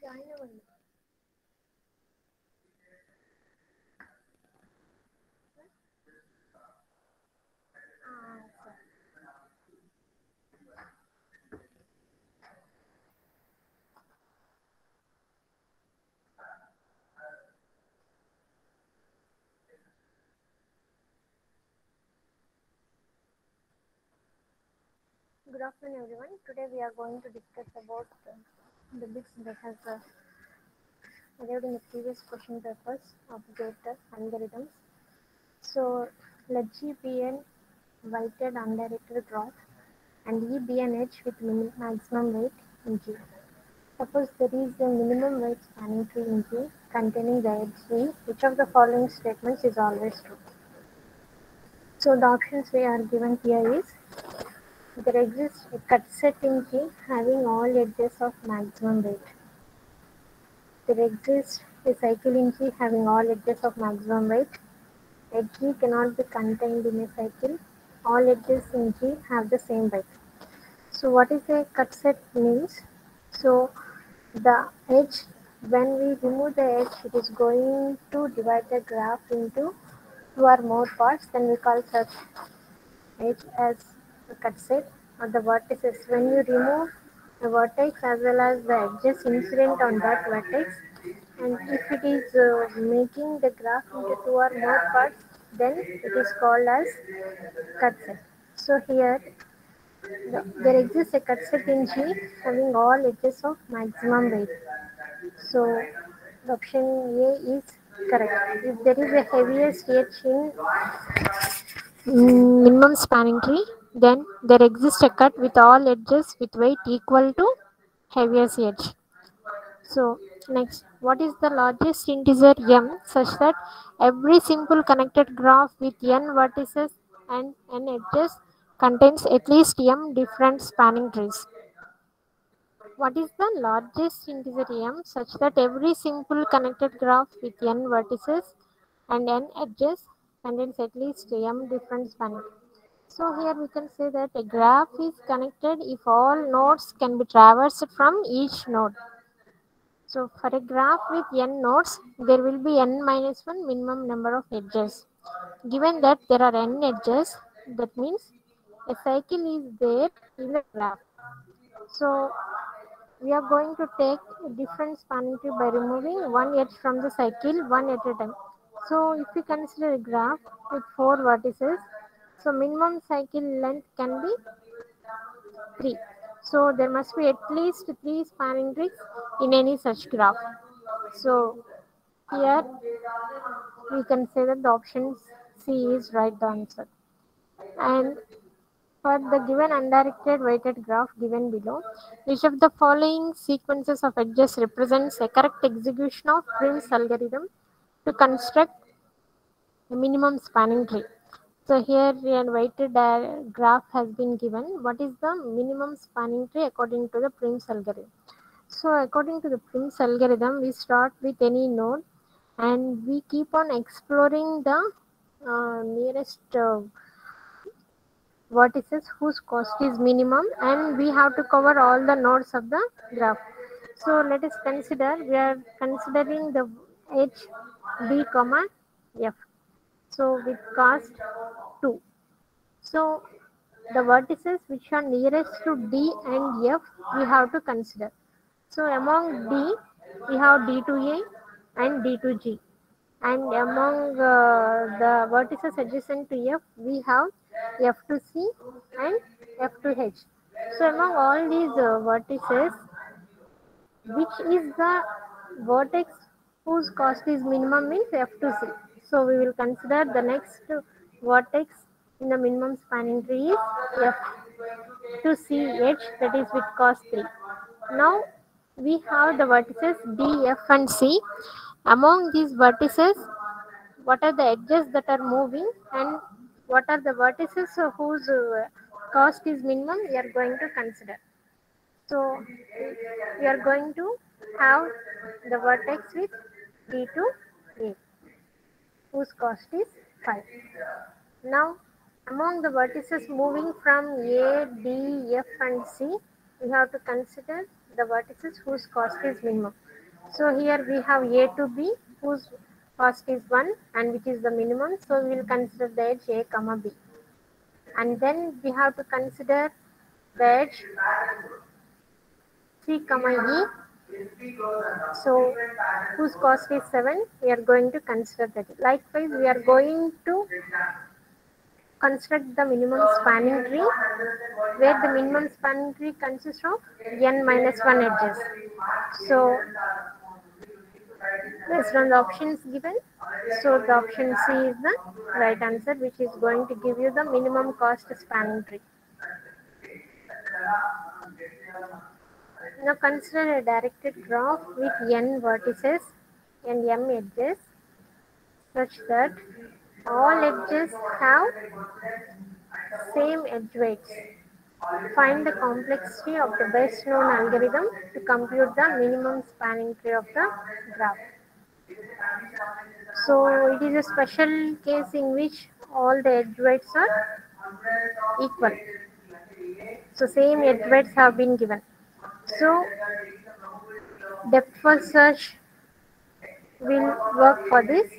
Join అవ్వండి. సరే. Good afternoon, everyone. Today we are going to discuss about the bits that has arrived in the previous question papers of data algorithms. So let G be an weighted undirected graph and E be an edge with maximum weight in G. Suppose there is a minimum weight spanning tree in G containing the edge E. Which of the following statements is always true? So the options we are given here is there exists a cut set in G having all edges of maximum weight. There exists a cycle in G having all edges of maximum weight. A G cannot be contained in a cycle. All edges in G have the same weight. So what is a cut set means? So the edge, when we remove the edge, it is going to divide the graph into two or more parts. Then we call such edge as a cut set. Or the vertices, when you remove the vertex as well as the edges incident on that vertex, and if it is making the graph into two or more parts, then it is called as cut set. So here there exists a cut set in G having all edges of maximum weight. So the option A is correct. If there is a heaviest edge in minimum spanning tree, then there exists a cut with all edges with weight equal to heaviest edge. So next, what is the largest integer m such that every simple connected graph with n vertices and n edges contains at least m different spanning trees? What is the largest integer m such that every simple connected graph with n vertices and n edges contains at least m different spanning trees? So here we can say that a graph is connected if all nodes can be traversed from each node. So for a graph with n nodes, there will be n minus 1 minimum number of edges. Given that there are n edges, that means a cycle is there in a graph. So we are going to take a different spanning tree by removing one edge from the cycle one at a time. So if we consider a graph with 4 vertices, so minimum cycle length can be 3. So there must be at least 3 spanning trees in any such graph. So here we can say that the option C is right answer. And for the given undirected weighted graph given below, which of the following sequences of edges represents a correct execution of Prim's algorithm to construct a minimum spanning tree? So here a weighted graph has been given. What is the minimum spanning tree according to the Prim's algorithm? So according to the Prim's algorithm, we start with any node and we keep on exploring the nearest vertices whose cost is minimum, and we have to cover all the nodes of the graph. So let us consider, we are considering the edge d comma f, so with cost 2. So the vertices which are nearest to d and f we have to consider. So among d we have d to a and d to g, and among the vertices adjacent to f we have f to c and f to h. So among all these vertices, which is the vertex whose cost is minimum means f to c. So we will consider the next vertex in the minimum spanning tree is f to c h, that is with cost 3. Now we have the vertices d, f and c. Among these vertices, what are the edges that are moving and what are the vertices whose cost is minimum we are going to consider. So we are going to have the vertex with d to a whose cost is 5. Now among the vertices moving from a, d, f and c, we have to consider the vertices whose cost is minimum. So here we have A to B whose cost is 1 and which is the minimum. So we will consider the edge A comma B. And then we have to consider the edge C comma E. So whose cost is 7, we are going to consider that. Likewise, we are going to construct the minimum spanning tree where the minimum spanning tree consists of n minus 1 edges. So based on the options given, so the option C is the right answer, which is going to give you the minimum cost spanning tree. Now consider a directed graph with n vertices and m edges such that all edges have same edge weights. Find the complexity of the best known algorithm to compute the minimum spanning tree of the graph. So it is a special case in which all the edge weights are equal. So same edge weights have been given. So depth first search will work for this,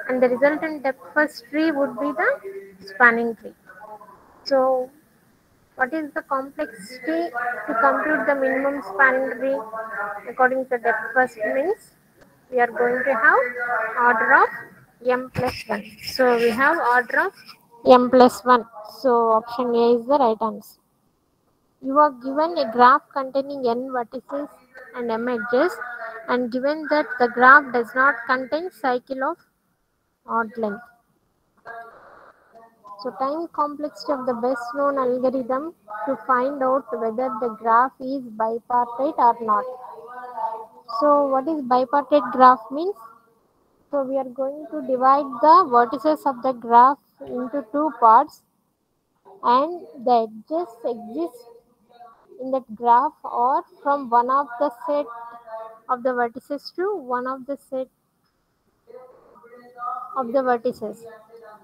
and the resultant depth first tree would be the spanning tree. So what is the complexity to compute the minimum spanning tree according to depth first means? We are going to have order of m plus 1. So we have order of m plus 1. So option A is the right answer. You are given a graph containing n vertices and m edges and given that the graph does not contain cycle of odd length. So time complexity of the best known algorithm to find out whether the graph is bipartite or not. So what is bipartite graph means? So we are going to divide the vertices of the graph into two parts and the edges exist in that graph or from one of the set of the vertices to one of the set of the vertices.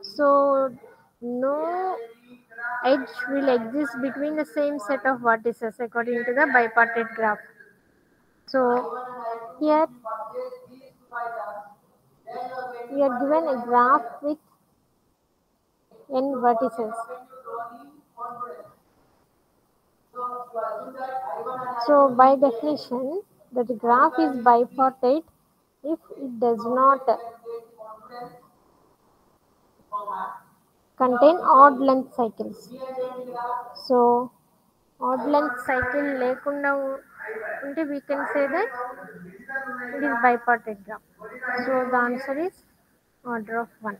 So no edge will exist between the same set of vertices according to the bipartite graph. So here we are given a graph with n vertices. So by definition, that the graph is bipartite if it does not contain odd length cycles. So odd length cycle lekunda unte we can say that it is bipartite graph. So the answer is order of 1.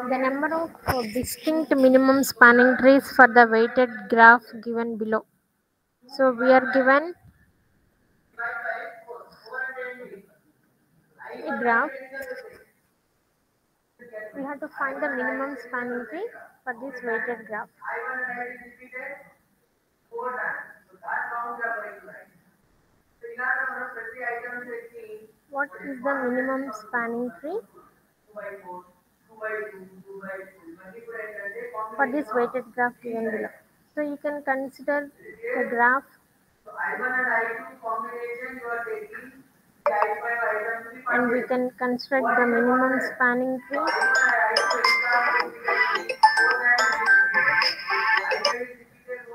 The number of distinct minimum spanning trees for the weighted graph given below. So we are given a graph. We have to find the minimum spanning tree for this weighted graph. What is the minimum spanning tree for this weighted graph given below? So you can consider the graph and we can construct the minimum spanning tree.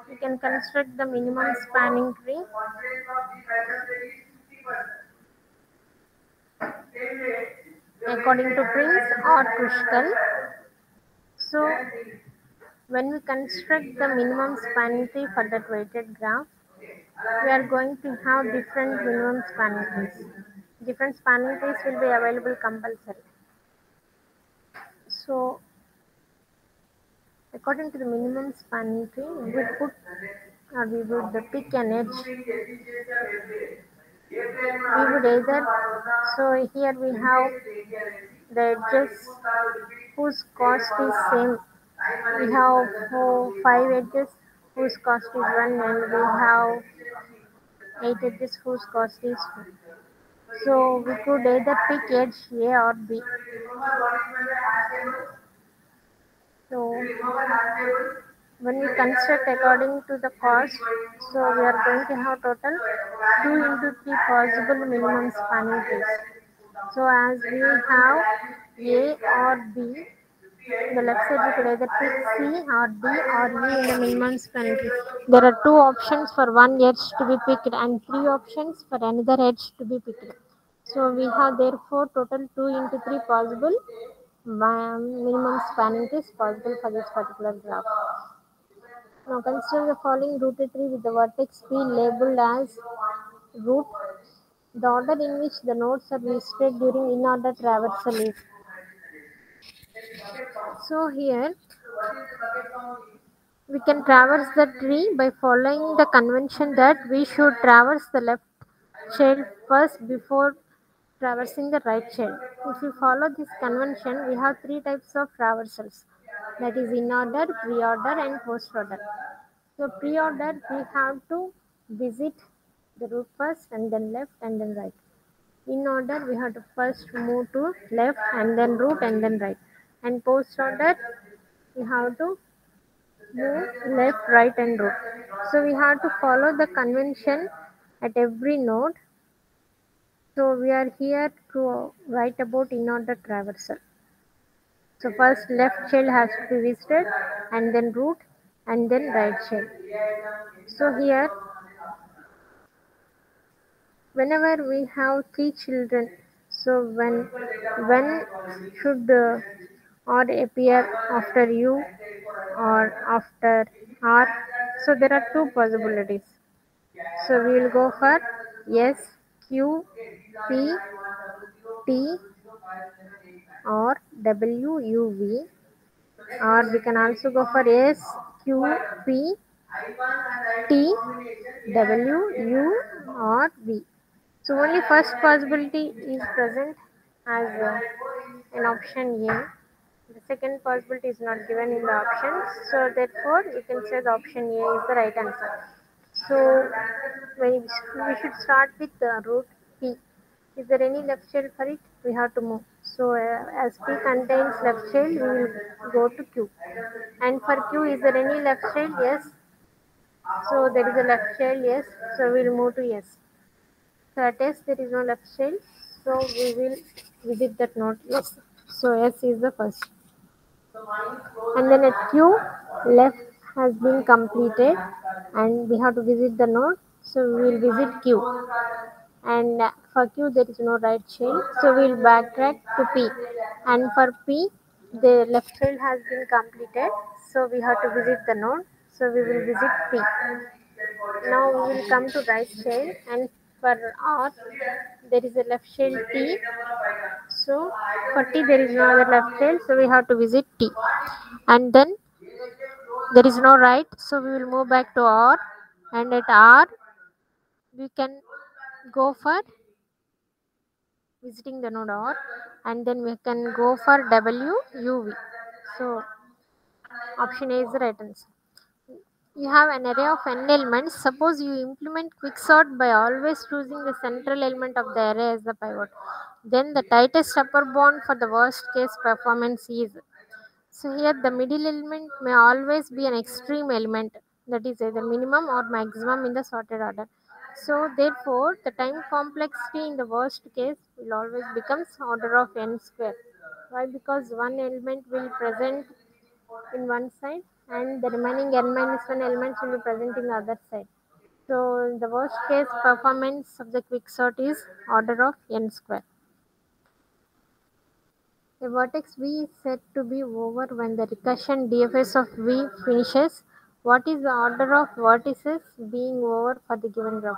We can construct the minimum spanning tree according to Prince or Kruskal. So when we construct the minimum spanning tree for that weighted graph, we are going to have different minimum spanning trees. Different spanning trees will be available compulsory. So according to the minimum spanning tree, we would put or we would pick an edge. We would either, so here we have the edges whose cost is same. We have 5 edges whose cost is 1 and we have 8 edges whose cost is 2. So we could either pick edge A or B. So When we construct according to the cost, so we are going to have total 2 into 3 possible minimum spanning trees. So as we have A or B, the left side we could either pick C or D or E in the minimum spanning tree. There are two options for one edge to be picked and three options for another edge to be picked. So we have therefore total 2 into 3 possible minimum spanning trees possible for this particular graph. Now consider the following rooted tree with the vertex P labeled as root. The order in which the nodes are visited during in-order traversal is. So here we can traverse the tree by following the convention that we should traverse the left child first before traversing the right child. If we follow this convention, we have three types of traversals, that is in order, pre-order and post-order. So pre-order we have to visit the root first and then left and then right. In order we have to first move to left and then root and then right. And post-order we have to move left, right and root. So we have to follow the convention at every node. So we are here to write about in order traversal. So first left child has to be visited and then root and then right child. So here whenever we have three children, so when should or appear after u or after r? So there are two possibilities. So we will go for s, q, p, t or w, u, v, or we can also go for s, q, p, t, w, u or v. So only first possibility is present as an option A. The second possibility is not given in the options. So therefore, we can say the option A is the right answer. So we should start with the root P. Is there any left child for it? We have to move. So as P contains left child, we will go to Q. And for Q, is there any left child? Yes. So there is a left child. Yes. So we will move to S. So at S there is no left child, so we will visit that node S. So S is the first. And then at Q, left has been completed and we have to visit the node. So we will visit Q. And for Q there is no right child, so we will backtrack to P. And for P, the left child has been completed, so we have to visit the node. So we will visit P. Now we will come to right child, and for R there is a left child T. So for T there is no other left child, so we have to visit T. And then there is no right, so we will move back to R. And at R we can go for visiting the node R, and then we can go for W, U, V. So option A is the right answer. You have an array of n elements. Suppose you implement quicksort by always choosing the central element of the array as the pivot. Then the tightest upper bound for the worst case performance is. So here the middle element may always be an extreme element, that is either minimum or maximum in the sorted order. So therefore the time complexity in the worst case will always becomes order of n square. Why? Because one element will present in one side and the remaining n minus 1 elements will be present in the other side. So the worst case performance of the quicksort is order of n square. A vertex V is said to be over when the recursion DFS of V finishes. What is the order of vertices being over for the given graph?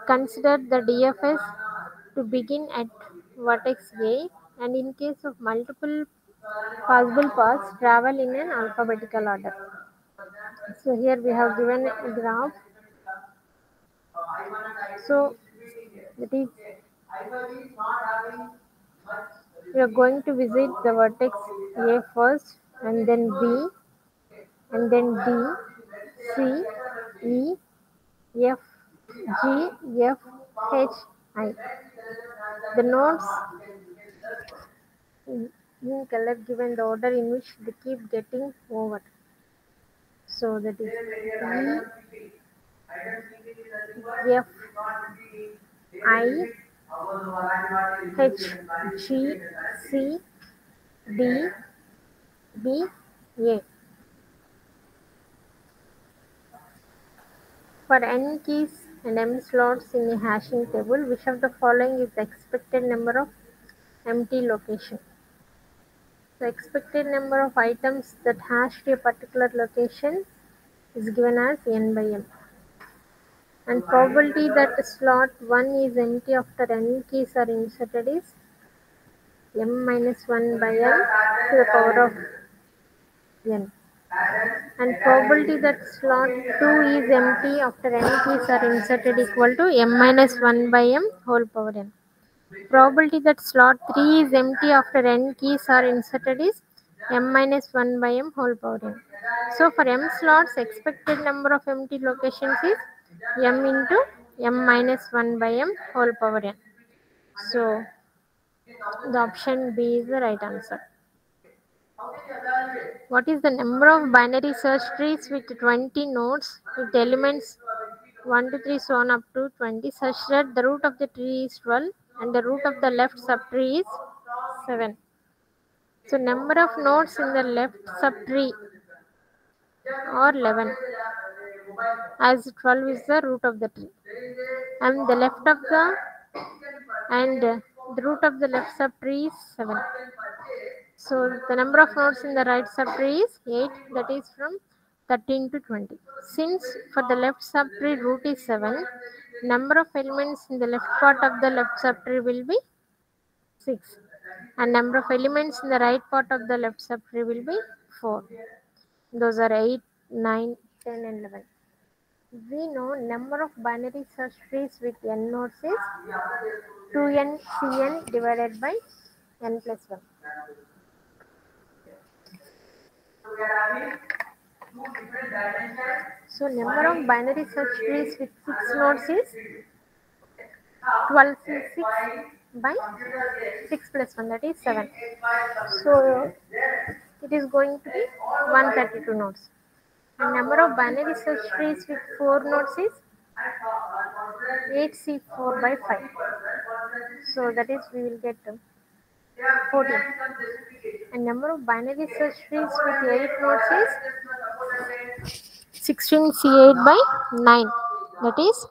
Consider the DFS to begin at vertex A, and in case of multiple possible paths, travel in an alphabetical order. So here we have given a graph. So that is we are going to visit the vertex A first, and then B, and then D, C, E, F, G, F, H, I. The nodes in color given the order in which they keep getting over. So that is E, F, I, H, G, C, D, B, A. For n keys and m slots in a hashing table, which of the following is the expected number of empty location? The expected number of items that hash to a particular location is given as n by m. And probability that slot 1 is empty after n keys are inserted is m minus 1 by n to the power of n. And probability that slot 2 is empty after n keys are inserted equal to m minus 1 by m whole power n. Probability that slot 3 is empty after n keys are inserted is m minus 1 by m whole power n. So for m slots, expected number of empty locations is m into m minus 1 by m whole power n. So the option B is the right answer. What is the number of binary search trees with 20 nodes with elements 1 to 3 so on up to 20 such that the root of the tree is 12 and the root of the left subtree is 7? So number of nodes in the left subtree are 11, as 12 is the root of the tree, and the root of the left subtree is 7. So the number of nodes in the right subtree is 8, that is from 13 to 20. Since for the left subtree root is 7, number of elements in the left part of the left subtree will be 6, and number of elements in the right part of the left subtree will be 4. Those are 8, 9, 10 and 11. We know number of binary search trees with n nodes is 2n cn divided by n plus 1. So number of binary search trees with 6 nodes is 12 6 by 6 plus 1, that is 7. So it is going to be 132 nodes. And number of binary search trees with 4 nodes is 8c4 by 5. So that is we will get 14. And number of binary search trees with 8 nodes is 16c8 by 9. That is,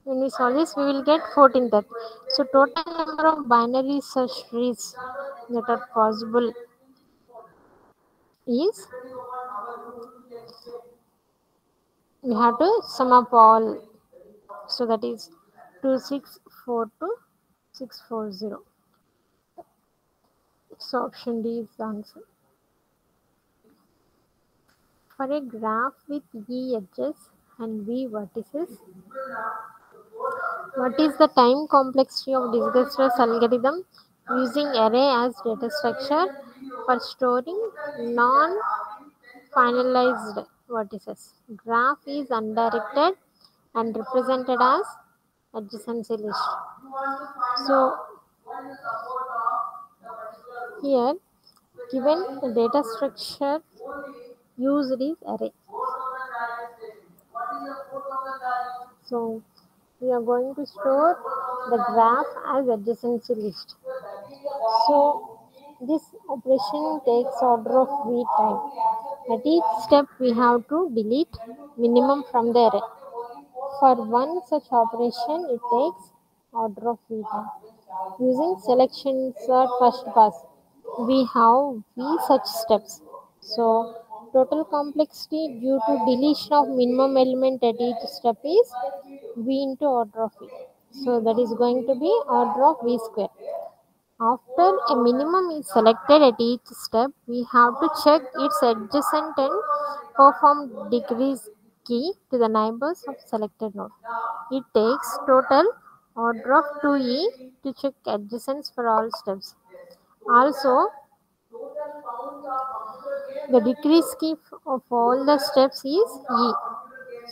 when we solve this, we will get 14 that. So total number of binary search trees that are possible is, we have to sum up all. So that is 2642 640. So option D is the answer. For a graph with E edges and V vertices, what is the time complexity of Disgastra's algorithm using array as data structure for storing non-finalized vertices? Graph is undirected and represented as adjacency list. So here, given the data structure used is array. So we are going to store the graph as adjacency list. So this operation takes order of v time. At each step we have to delete minimum from the array. For one such operation it takes order of v time. Using selection sort first pass, we have v such steps. So total complexity due to deletion of minimum element at each step is v into order of v. So that is going to be order of v square. After a minimum is selected at each step, we have to check its adjacent and perform decrease key to the neighbors of selected node. It takes total order of 2e to check adjacents for all steps. Also, the decrease key of all the steps is e.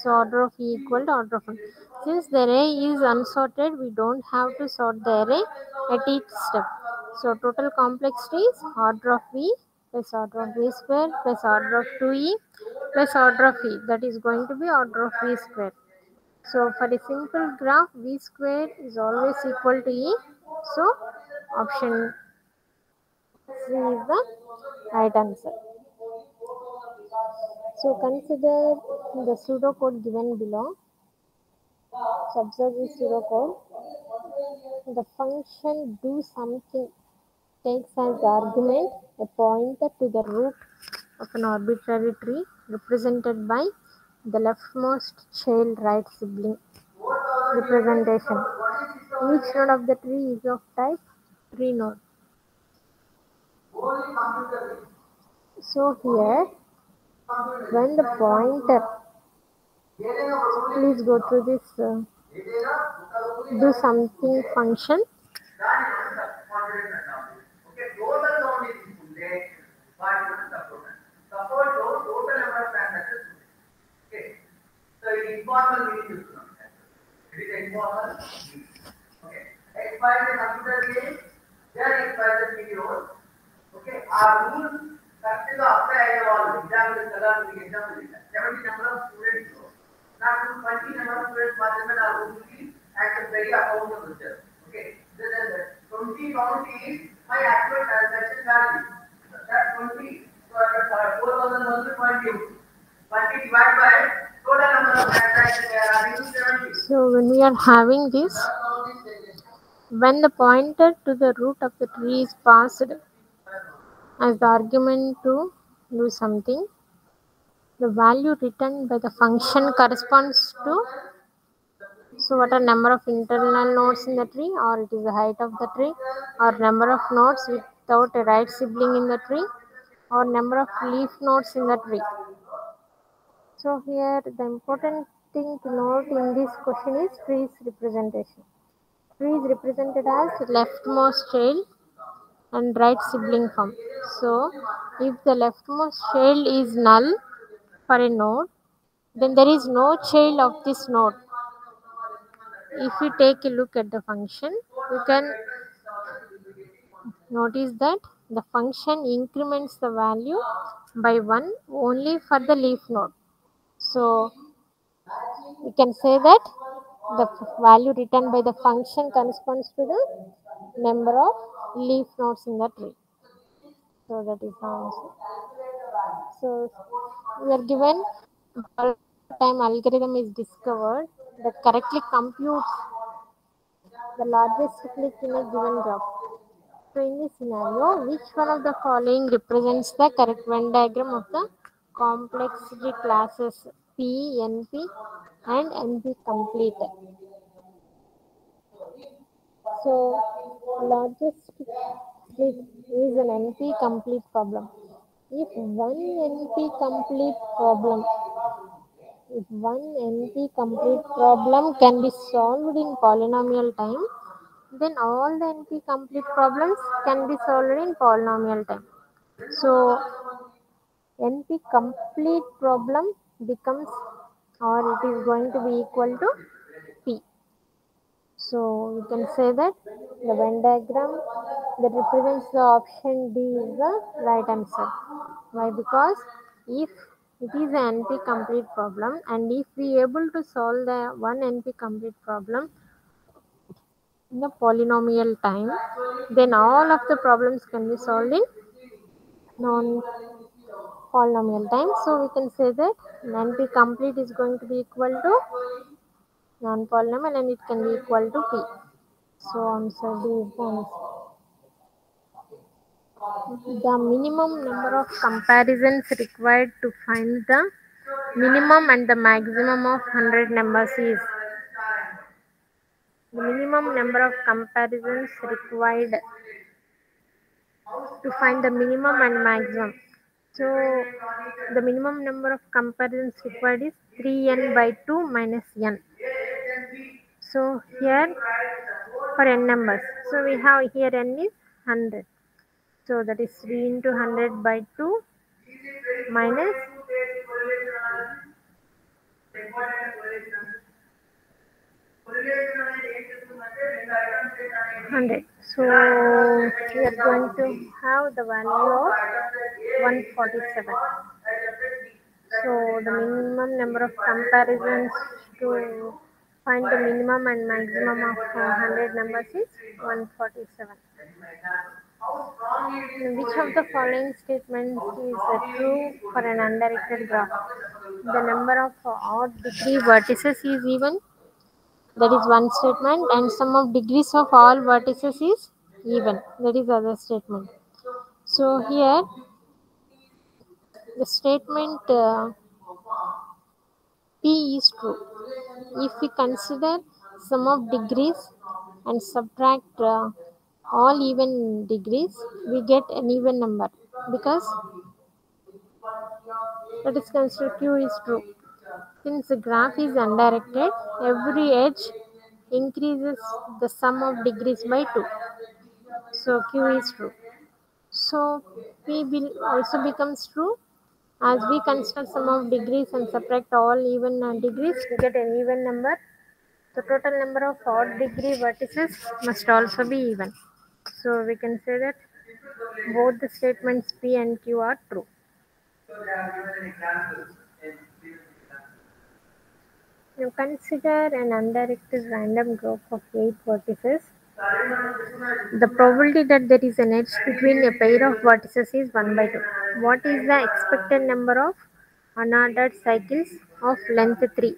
So order of e equal to order of 1. Since the array is unsorted, we don't have to sort the array at each step. So total complexity is order of v plus order of v square plus order of 2e plus order of e, that is going to be order of v square. So for a simple graph, v square is always equal to e. So option C is the right answer. So consider the pseudocode given below. So observe the pseudocode. The function do something takes as argument a pointer to the root of an arbitrary tree represented by the leftmost child right sibling representation. Each node of the tree is of type tree node. So here, when the pointer, please go through this do something function. So when we are having this, when the pointer to the root of the tree is passed as the argument to do something, the value returned by the function corresponds to, so what are number of internal nodes in the tree, or it is the height of the tree, or number of nodes without a right sibling in the tree, or number of leaf nodes in the tree. So here the important thing to note in this question is trees representation. Tree is represented as leftmost child and right sibling form. So if the leftmost child is null for a node, then there is no child of this node. If you take a look at the function, you can notice that the function increments the value by 1 only for the leaf node. So we can say that the value returned by the function corresponds to the number of leaf nodes in the tree. So that is the answer. So we are given time algorithm is discovered that correctly computes the largest click in a given graph. So in this scenario, which one of the following represents the correct Venn diagram of the complexity classes P, NP and NP complete? So largest click is an NP complete problem. If one NP complete problem If one NP-complete problem can be solved in polynomial time, then all the NP-complete problems can be solved in polynomial time. So NP-complete problem becomes, or it is going to be equal to P. So you can say that the Venn diagram that represents the option D is the right answer. Why? Because if it is an NP complete problem and if we able to solve the one NP complete problem in the polynomial time, then all of the problems can be solved in non polynomial time. So we can say that NP complete is going to be equal to non polynomial and it can be equal to P. So answer D is the answer. The minimum number of comparisons required to find the minimum and the maximum of 100 numbers is, the minimum number of comparisons required to find the minimum and maximum. So the minimum number of comparisons required is 3n by 2 minus n. So here for n numbers, so we have here n is 100. So that is 3 into 100 by 2 minus 100. So we are going to have the value of 147. So the minimum number of comparisons to find the minimum and maximum of 100 numbers is 147. Which of the following statements is true for an undirected graph? The number of odd degree vertices is even. That is one statement. And sum of degrees of all vertices is even. That is other statement. So here the statement P is true. If we consider sum of degrees and subtract all even degrees, we get an even number because that is considered Q is true. Since the graph is undirected, every edge increases the sum of degrees by 2. So Q is true. So P will also becomes true as we consider sum of degrees and subtract all even degrees, we get an even number. The total number of odd degree vertices must also be even. So we can say that both the statements P and Q are true. Now consider an undirected random graph of 8 vertices. The probability that there is an edge between a pair of vertices is 1 by 2. What is the expected number of unordered cycles of length 3?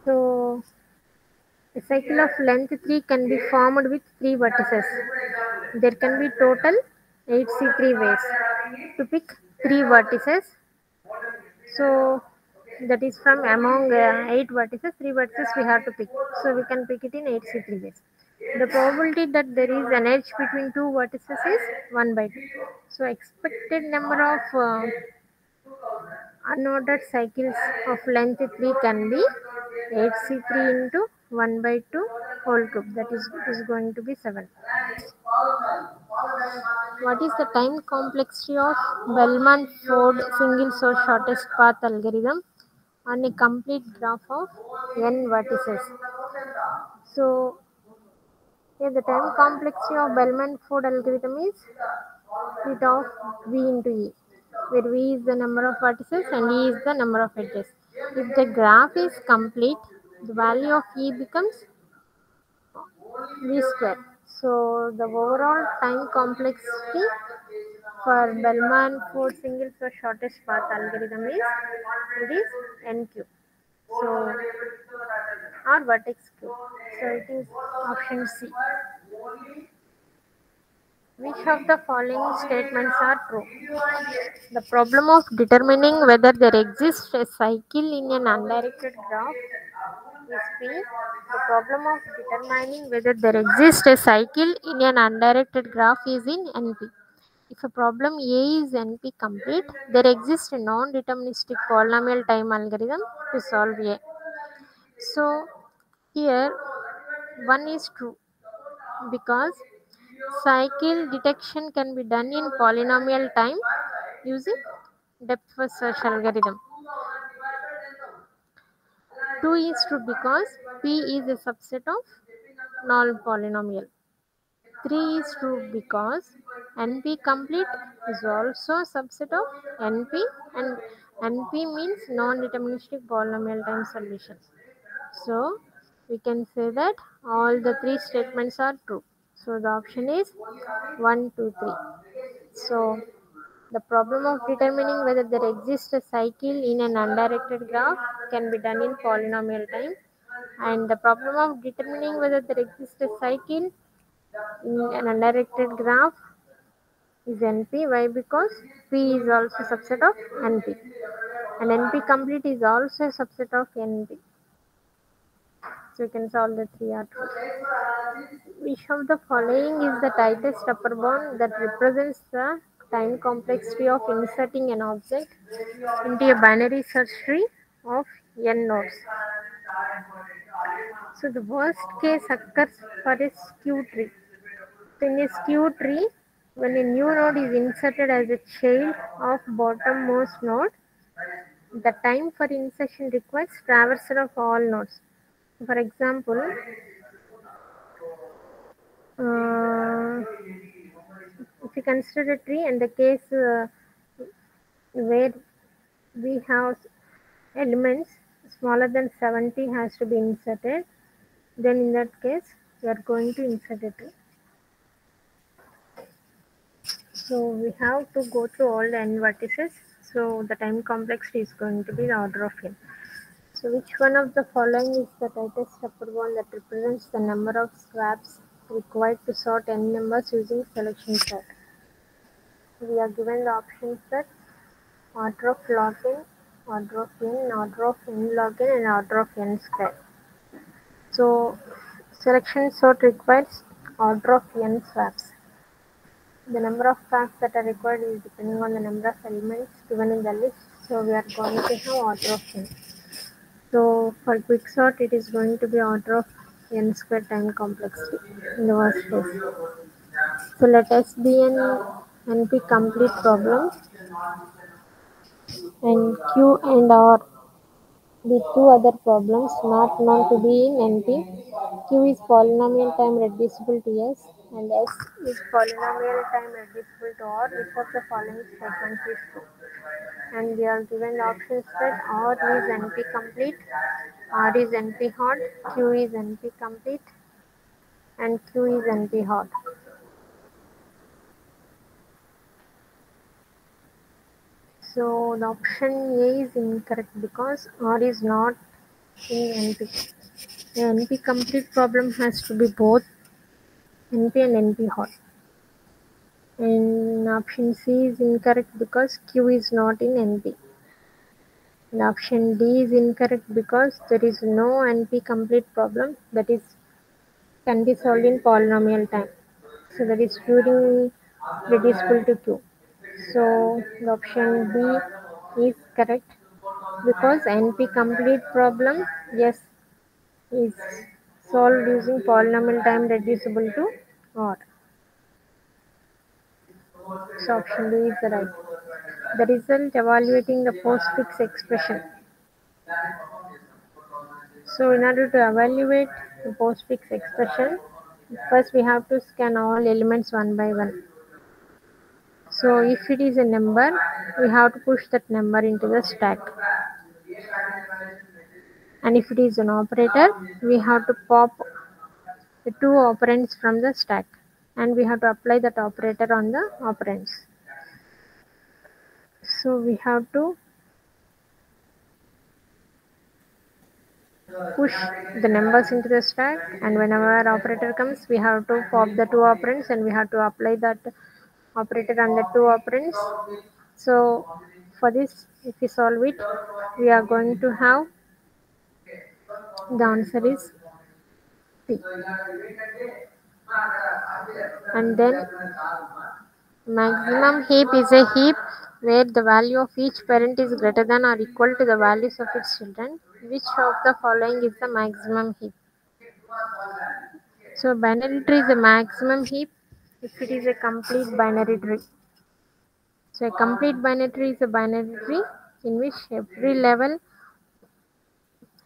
So a cycle of length 3 can be formed with 3 vertices. There can be total 8 C3 ways to pick 3 vertices. So that is from among 8 vertices, 3 vertices we have to pick. So we can pick it in 8 C3 ways. The probability that there is an edge between 2 vertices is 1 by 2. So expected number of unordered cycles of length 3 can be 8C3 into 1 by 2 whole cube. That is going to be 7. What is the time complexity of Bellman-Ford single source shortest path algorithm on a complete graph of n vertices? So here the time complexity of Bellman-Ford algorithm is bit of V into E, where V is the number of vertices and E is the number of edges. If the graph is complete, the value of E becomes V square. So the overall time complexity for Bellman-Ford single source shortest path algorithm is NQ. So or vertex Q. So it is option C. Which of the following statements are true? The problem of determining whether there exists a cycle in an undirected graph is P. The problem of determining whether there exists a cycle in an undirected graph is in NP. If a problem A is NP complete, there exists a non-deterministic polynomial time algorithm to solve A. So here 1 is true because cycle detection can be done in polynomial time using depth first search algorithm. 2 is true because P is a subset of null polynomial. 3 is true because NP complete is also a subset of NP, and NP means non-deterministic polynomial time solution. So we can say that all the 3 statements are true. So the option is 1, 2, 3. So the problem of determining whether there exists a cycle in an undirected graph can be done in polynomial time, and the problem of determining whether there exists a cycle in an undirected graph is NP. Why? Because P is also a subset of NP, and NP complete is also a subset of NP. So you can solve the 3 are true. Which of the following is the tightest upper bound that represents the time complexity of inserting an object into a binary search tree of n nodes? So the worst case occurs for a skew tree. So in a skew tree, when a new node is inserted as a child of bottommost node, the time for insertion requires traversal of all nodes. For example, uh, you consider a tree and the case where we have elements smaller than 70 has to be inserted, then in that case we are going to insert a tree. So we have to go through all the n vertices. So the time complexity is going to be the order of n. So which one of the following is the tightest upper bound that represents the number of swaps required to sort n numbers using selection sort? We are given the options that order of log n, order of n, order of n log n, and order of n square. So selection sort requires order of n swaps. The number of swaps that are required is depending on the number of elements given in the list. So we are going to have order of n. So for quick sort, it is going to be order of n square time complexity in the first case. So let us be an NP complete problem, and Q and R the two other problems not known to be in NP. Q is polynomial time reducible to S, and S is polynomial time reducible to R. Which of the following statements is true? And we are given the options that R is NP complete, R is NP hard, Q is NP complete, and Q is NP hard. So the option A is incorrect because R is not in NP. The NP complete problem has to be both NP and NP hard. And option C is incorrect because Q is not in NP. And option D is incorrect because there is no NP complete problem that can be solved in polynomial time. So that is Turing reducible to Q. So the option B is correct because NP complete problem, yes, is solved using polynomial time reducible to R. So option B is the right. The result evaluating the postfix expression. So in order to evaluate the postfix expression, first we have to scan all elements one by one. So if it is a number, we have to push that number into the stack. And if it is an operator, we have to pop the two operands from the stack. And we have to apply that operator on the operands. So we have to push the numbers into the stack, and whenever operator comes, we have to pop the two operands and we have to apply that operator on the two operands. So for this, if we solve it, we are going to have the answer is C. And then maximum heap is a heap where the value of each parent is greater than or equal to the values of its children. Which of the following is the maximum heap? So binary tree is a maximum heap if it is a complete binary tree. So a complete binary tree is a binary tree in which every level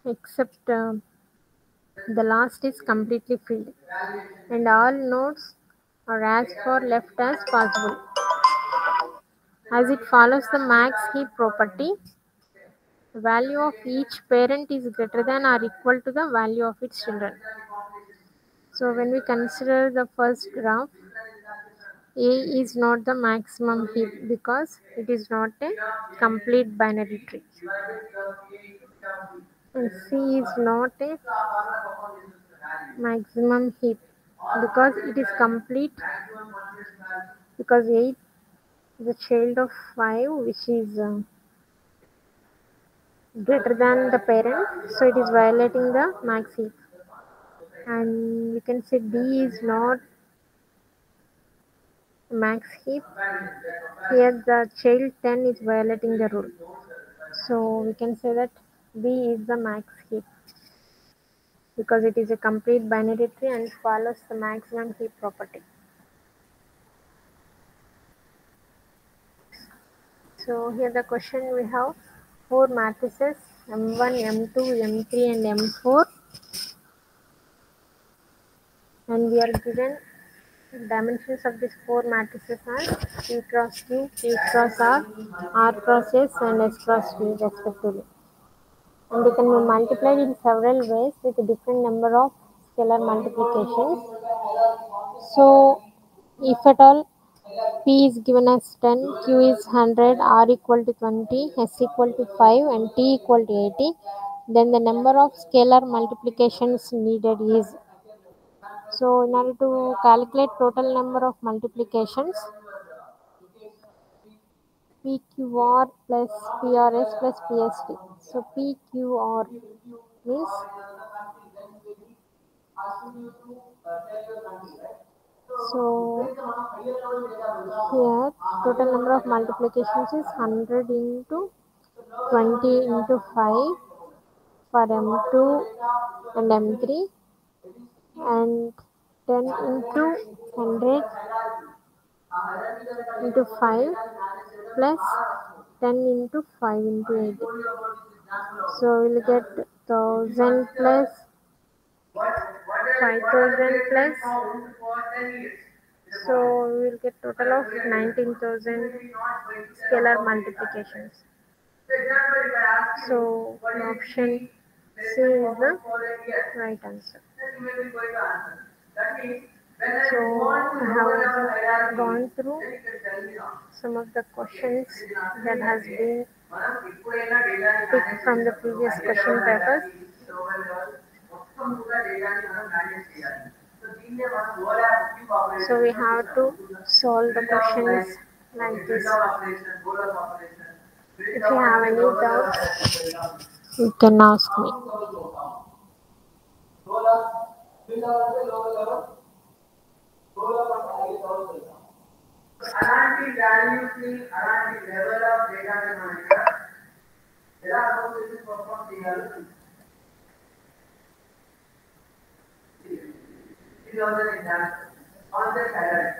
except the last is completely filled and all nodes are as far left as possible. As it follows the max heap property, the value of each parent is greater than or equal to the value of its children. So when we consider the first graph, A is not the maximum heap because it is not a complete binary tree. And C is not a maximum heap because it is complete, because 8 is a child of 5 which is greater than the parent, so it is violating the max heap. And we can say D is not max heap. Here the child 10 is violating the rule. So we can say that B is the max heap because it is a complete binary tree and follows the maximum heap property. So here the question, we have 4 matrices M1, M2, M3 and M4, and we are given Dimensions of these four matrices are P cross Q, P cross R cross S, and S cross V respectively. And they can be multiplied in several ways with a different number of scalar multiplications. So, if at all P is given as 10, Q is 100, R equal to 20, S equal to 5, and T equal to 80, then the number of scalar multiplications needed is. So, in order to calculate total number of multiplications, PQR plus PRS plus PST. So, PQR means, so here total number of multiplications is 100 into 20 into 5 for M2 and M3, and 10 into 100 into 5 plus 10 into 5 into 80. So we'll get 1000 plus 5000 plus, so we will get total of 19,000 scalar multiplications. So option C is the right answer. So I have gone through some of the questions that has been picked from the previous question papers. So we have to solve the questions like this. If you have any doubts, you can ask me. అలాంటి values ని అలాంటి level of డేటాని మనం ఇక్కడ ఎలా association perform చేయాలో ఇది already example concept highlight